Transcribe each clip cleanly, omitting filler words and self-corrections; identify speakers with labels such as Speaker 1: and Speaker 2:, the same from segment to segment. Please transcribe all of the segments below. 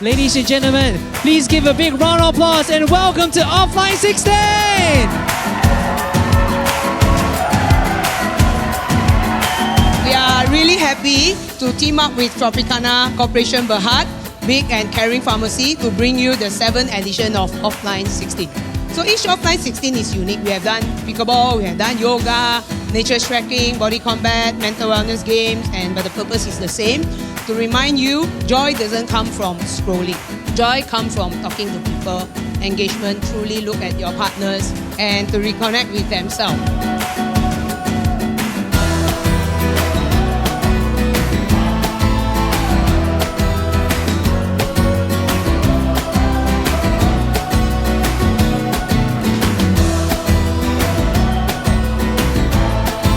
Speaker 1: Ladies and gentlemen, please give a big round of applause and welcome to Offline 16!
Speaker 2: We are really happy to team up with Tropicana Corporation Berhad, Big and Caring Pharmacy to bring you the 7th edition of Offline 16. So each Offline 16 is unique. We have done pickleball, we have done yoga, nature trekking, body combat, mental wellness games, but the purpose is the same. To remind you, joy doesn't come from scrolling. Joy comes from talking to people, engagement, truly look at your partners, and to reconnect with themselves.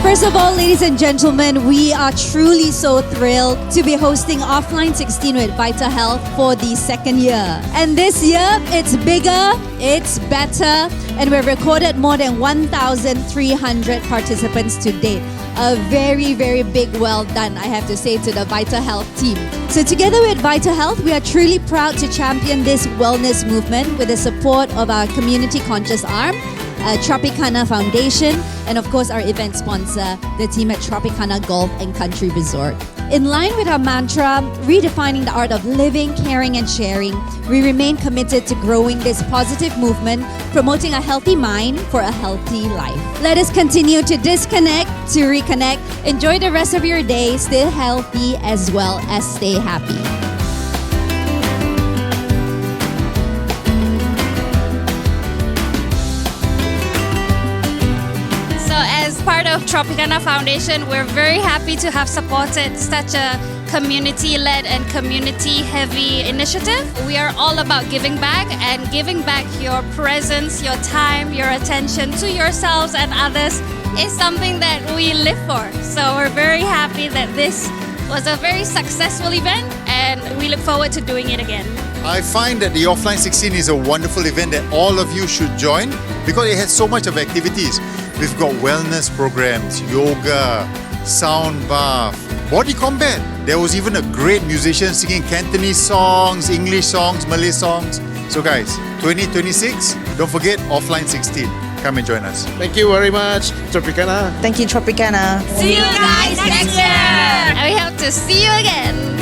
Speaker 3: First of all, ladies and gentlemen, we are truly so thrilled to be hosting Offline 16 with VitaHealth for the second year. And this year, it's bigger, it's better, and we've recorded more than 1,300 participants to date. A very, very big well done, I have to say, to the VitaHealth team. So together with VitaHealth, we are truly proud to champion this wellness movement with the support of our community-conscious arm, Tropicana Foundation, and of course our event sponsor, the team at Tropicana Golf and Country Resort. In line with our mantra, redefining the art of living, caring and sharing, we remain committed to growing this positive movement, promoting a healthy mind for a healthy life. Let us continue to disconnect, to reconnect. Enjoy the rest of your day, stay healthy as well as stay happy.
Speaker 4: Part of Tropicana Foundation, we're very happy to have supported such a community-led and community-heavy initiative. We are all about giving back and giving back your presence, your time, your attention to yourselves and others is something that we live for. So we're very happy that this was a very successful event and we look forward to doing it again.
Speaker 5: I find that the Offline 16 is a wonderful event that all of you should join because it has so much of activities. We've got wellness programs, yoga, sound bath, body combat. There was even a great musician singing Cantonese songs, English songs, Malay songs. So guys, 2026, don't forget Offline 16. Come and join us.
Speaker 6: Thank you very much, Tropicana.
Speaker 7: Thank you, Tropicana.
Speaker 4: See you guys next year! And we hope to see you again.